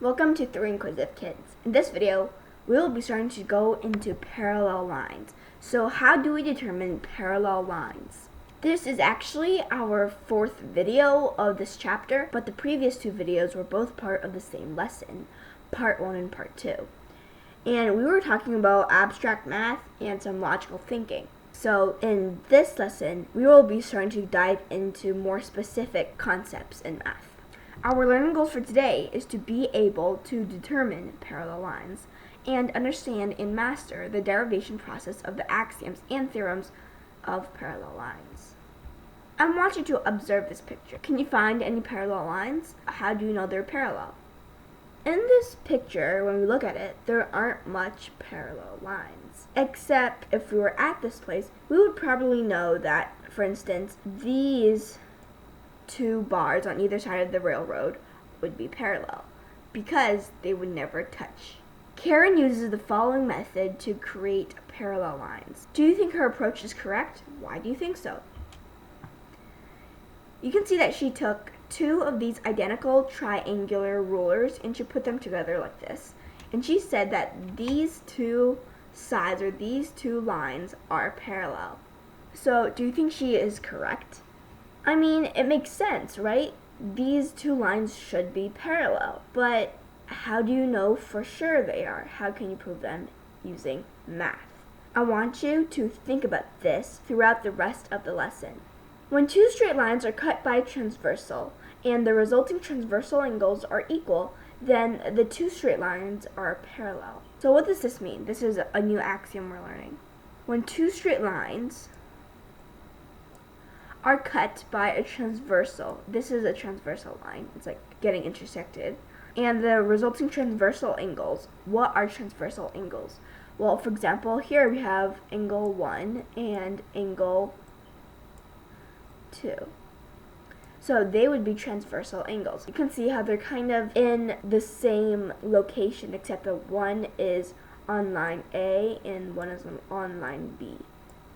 Welcome to 3 Inquisitive Kids. In this video, we will be starting to go into parallel lines. So how do we determine parallel lines? This is actually our 4th video of this chapter, but the previous 2 videos were both part of the same lesson, part 1 and part 2. And we were talking about abstract math and some logical thinking. So in this lesson, we will be starting to dive into more specific concepts in math. Our learning goals for today is to be able to determine parallel lines and understand and master the derivation process of the axioms and theorems of parallel lines. I want you to observe this picture. Can you find any parallel lines? How do you know they're parallel? In this picture, when we look at it, there aren't much parallel lines. Except if we were at this place, we would probably know that, for instance, these 2 bars on either side of the railroad would be parallel because they would never touch. Karen uses the following method to create parallel lines. Do you think her approach is correct? Why do you think so? You can see that she took 2 of these identical triangular rulers and she put them together like this. And she said that these 2 sides or these 2 lines are parallel. So do you think she is correct? I mean, it makes sense, right? These 2 lines should be parallel, but how do you know for sure they are? How can you prove them using math? I want you to think about this throughout the rest of the lesson. When 2 straight lines are cut by a transversal and the resulting transversal angles are equal, then the 2 straight lines are parallel. So what does this mean? This is a new axiom we're learning. When 2 straight lines are cut by a transversal. This is a transversal line. It's like getting intersected. And the resulting transversal angles. What are transversal angles? Well, for example, here we have angle 1 and angle 2. So they would be transversal angles. You can see how they're kind of in the same location, except that one is on line A and one is on line B.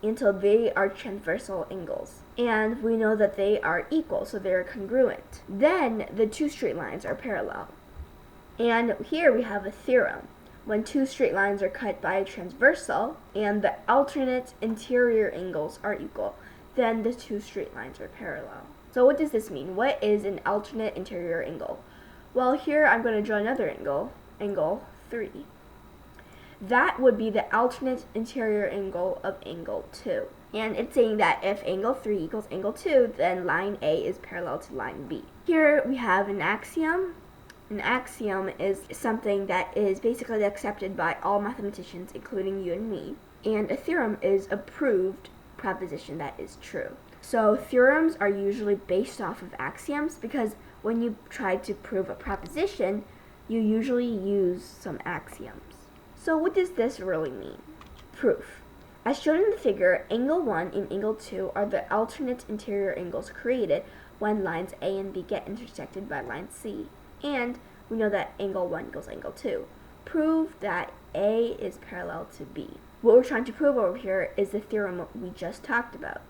Until they are transversal angles. And we know that they are equal, so they're congruent. Then the 2 straight lines are parallel. And here we have a theorem. When 2 straight lines are cut by a transversal and the alternate interior angles are equal, then the 2 straight lines are parallel. So what does this mean? What is an alternate interior angle? Well, here I'm going to draw another angle, angle 3. That would be the alternate interior angle of angle 2. And it's saying that if angle 3 equals angle 2, then line A is parallel to line B. Here we have an axiom. An axiom is something that is basically accepted by all mathematicians, including you and me. And a theorem is a proved proposition that is true. So theorems are usually based off of axioms because when you try to prove a proposition, you usually use some axioms. So what does this really mean? Proof. As shown in the figure, angle 1 and angle 2 are the alternate interior angles created when lines A and B get intersected by line C. And we know that angle 1 equals angle 2. Prove that A is parallel to B. What we're trying to prove over here is the theorem we just talked about.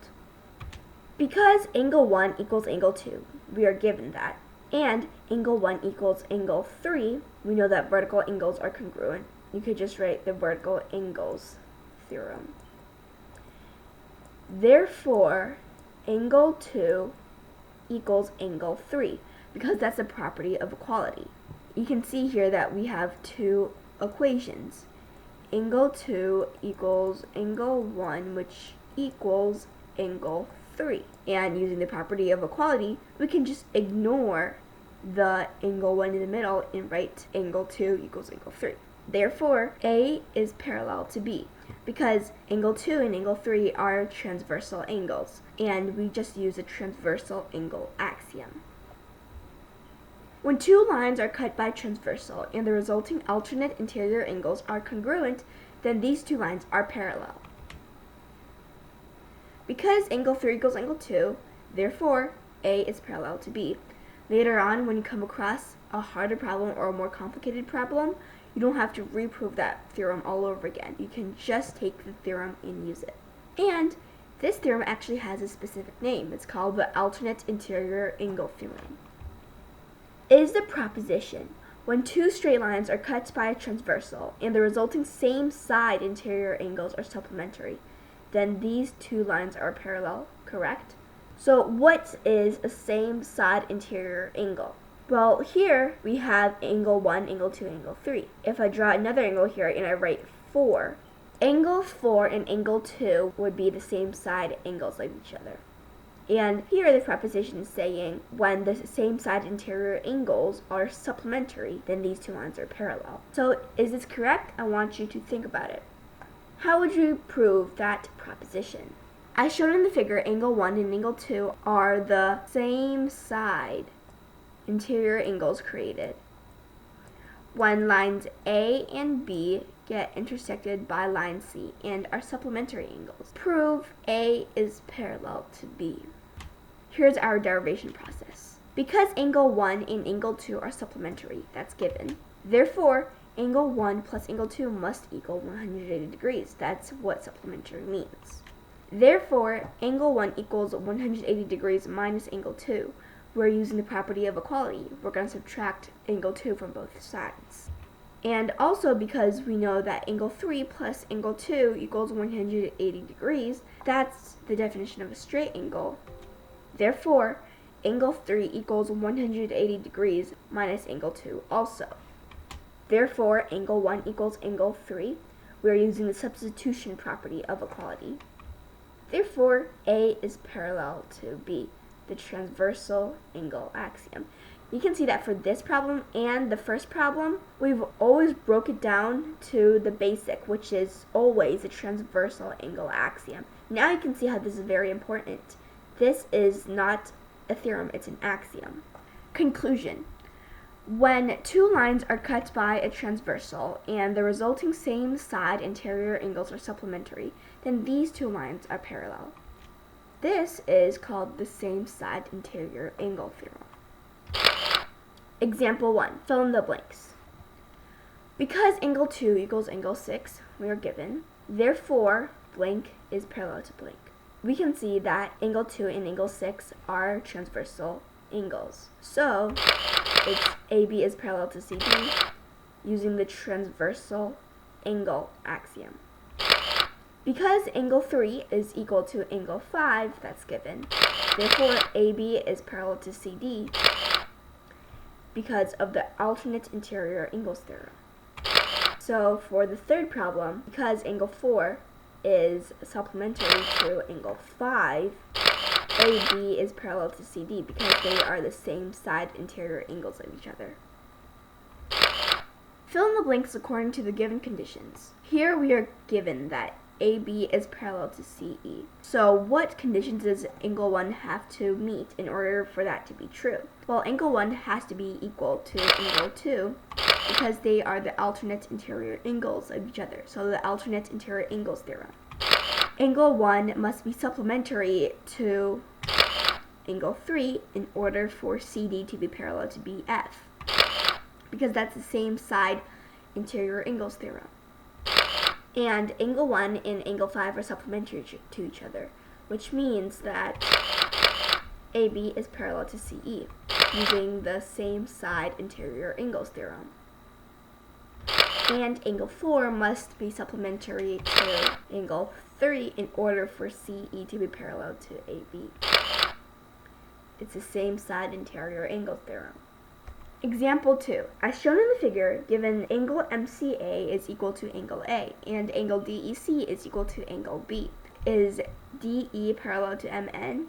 Because angle 1 equals angle 2, we are given that. And angle 1 equals angle 3, we know that vertical angles are congruent. You could just write the vertical angles theorem. Therefore, angle 2 equals angle 3, because that's a property of equality. You can see here that we have 2 equations. Angle 2 equals angle 1, which equals angle 3. And using the property of equality, we can just ignore the angle 1 in the middle and write angle 2 equals angle 3. Therefore, A is parallel to B because angle 2 and angle 3 are transversal angles, and we just use a transversal angle axiom. When 2 lines are cut by transversal and the resulting alternate interior angles are congruent, then these 2 lines are parallel. Because angle 3 equals angle 2, therefore, A is parallel to B. Later on, when you come across a harder problem or a more complicated problem, you don't have to reprove that theorem all over again. You can just take the theorem and use it. And this theorem actually has a specific name. It's called the alternate interior angle theorem. Is the proposition When two straight lines are cut by a transversal and the resulting same side interior angles are supplementary, then these two lines are parallel, correct? So what is a same side interior angle? Well, here we have angle 1, angle 2, angle 3. If I draw another angle here and I write 4, angle 4 and angle 2 would be the same side angles like each other. And here the proposition is saying when the same side interior angles are supplementary, then these two lines are parallel. So is this correct? I want you to think about it. How would you prove that proposition? As shown in the figure, angle 1 and angle 2 are the same side interior angles created when lines A and B get intersected by line C and are supplementary angles. Prove A is parallel to B. Here's our derivation process. Because angle 1 and angle 2 are supplementary, that's given. Therefore, angle 1 plus angle 2 must equal 180 degrees. That's what supplementary means. Therefore, angle 1 equals 180 degrees minus angle 2. We're using the property of equality. We're going to subtract angle 2 from both sides. And also because we know that angle 3 plus angle 2 equals 180 degrees, that's the definition of a straight angle. Therefore, angle 3 equals 180 degrees minus angle 2 also. Therefore, angle 1 equals angle 3. We're using the substitution property of equality. Therefore, A is parallel to B, the transversal angle axiom. You can see that for this problem and the first problem, we've always broke it down to the basic, which is always a transversal angle axiom. Now you can see how this is very important. This is not a theorem, it's an axiom. Conclusion. When two lines are cut by a transversal and the resulting same side interior angles are supplementary, then these two lines are parallel. This is called the same side interior angle theorem. Example 1. Fill in the blanks. Because angle 2 equals angle 6, we are given, therefore blank is parallel to blank. We can see that angle 2 and angle 6 are transversal angles. So, it's AB is parallel to CD using the transversal angle axiom. Because angle 3 is equal to angle 5, that's given, therefore AB is parallel to CD because of the alternate interior angles theorem. So for the third problem, because angle 4 is supplementary to angle 5, AB is parallel to CD because they are the same side interior angles of each other. Fill in the blanks according to the given conditions. Here we are given that AB is parallel to CE. So what conditions does angle 1 have to meet in order for that to be true? Well, angle 1 has to be equal to angle 2 because they are the alternate interior angles of each other. So the alternate interior angles theorem. Angle 1 must be supplementary to angle 3 in order for CD to be parallel to BF because that's the same side interior angles theorem. And angle 1 and angle 5 are supplementary to each other, which means that AB is parallel to CE using the same side interior angles theorem. And angle 4 must be supplementary to angle 3 in order for CE to be parallel to AB. It's the same side interior angles theorem. Example 2. As shown in the figure, given angle MCA is equal to angle A and angle DEC is equal to angle B, is DE parallel to MN?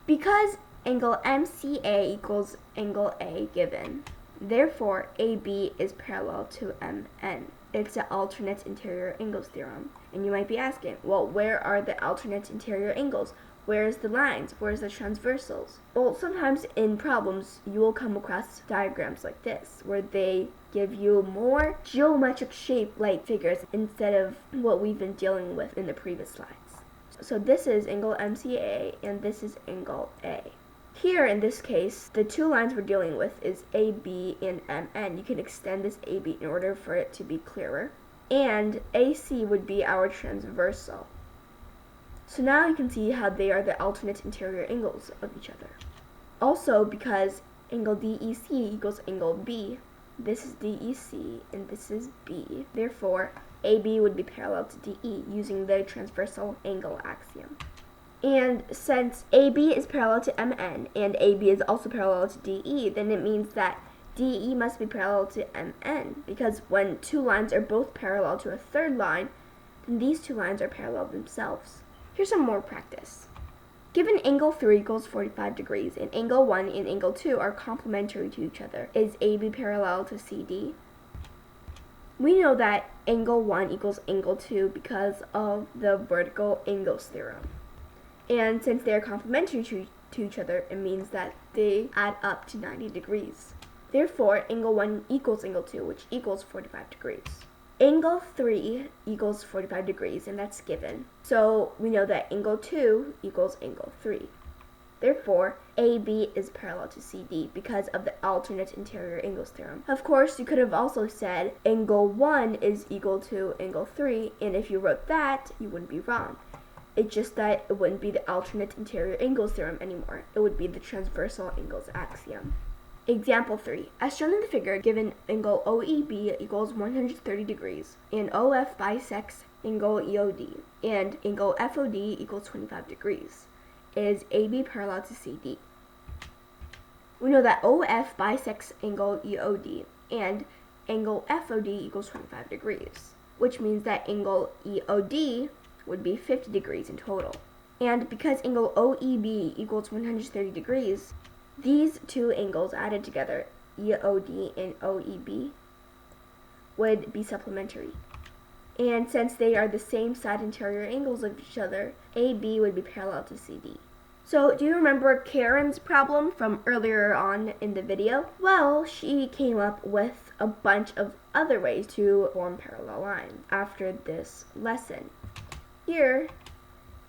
Because angle MCA equals angle A given, therefore AB is parallel to MN. It's the alternate interior angles theorem. And you might be asking, well, where are the alternate interior angles? Where's the lines? Where's the transversals? Well, sometimes in problems, you will come across diagrams like this, where they give you more geometric shape-like figures instead of what we've been dealing with in the previous slides. So this is angle MCA, and this is angle A. Here, in this case, the two lines we're dealing with is AB and MN. You can extend this AB in order for it to be clearer. And AC would be our transversal. So now you can see how they are the alternate interior angles of each other. Also, because Angle DEC equals angle B. This is DEC and this is B. Therefore, AB would be parallel to DE using the transversal angle axiom. And since AB is parallel to MN and AB is also parallel to DE, then it means that DE must be parallel to MN, because when two lines are both parallel to a third line, then these two lines are parallel themselves. Here's some more practice. Given angle 3 equals 45 degrees and angle 1 and angle 2 are complementary to each other, is AB parallel to CD? We know that angle 1 equals angle 2 because of the vertical angles theorem. And since they are complementary to each other, it means that they add up to 90 degrees. Therefore, angle 1 equals angle 2, which equals 45 degrees. Angle 3 equals 45 degrees, and that's given. So we know that angle 2 equals angle 3. Therefore, AB is parallel to CD because of the alternate interior angles theorem. Of course, you could have also said angle 1 is equal to angle 3, and if you wrote that, you wouldn't be wrong. It's just that it wouldn't be the alternate interior angles theorem anymore. It would be the transversal angles axiom. Example 3. As shown in the figure, given angle OEB equals 130 degrees, and OF bisects angle EOD, and angle FOD equals 25 degrees, is AB parallel to CD? We know that OF bisects angle EOD, and angle FOD equals 25 degrees, which means that angle EOD would be 50 degrees in total. And because angle OEB equals 130 degrees, these two angles added together, EOD and OEB, would be supplementary. And since they are the same side interior angles of each other, AB would be parallel to CD. So, do you remember Karen's problem from earlier on in the video? Well, she came up with a bunch of other ways to form parallel lines after this lesson. Here,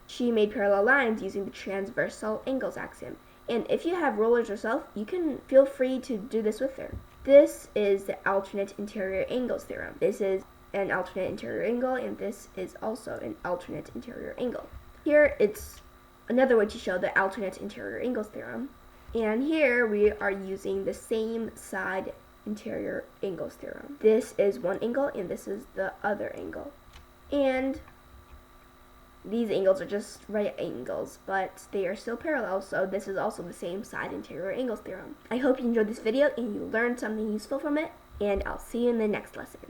she made parallel lines using the transversal angles axiom. And if you have rulers yourself, you can feel free to do this with her. This is the alternate interior angles theorem. This is an alternate interior angle, and this is also an alternate interior angle. Here, it's another way to show the alternate interior angles theorem. And here, we are using the same side interior angles theorem. This is one angle, and this is the other angle. And these angles are just right angles, but they are still parallel, so this is also the same side interior angles theorem. I hope you enjoyed this video and you learned something useful from it, and I'll see you in the next lesson.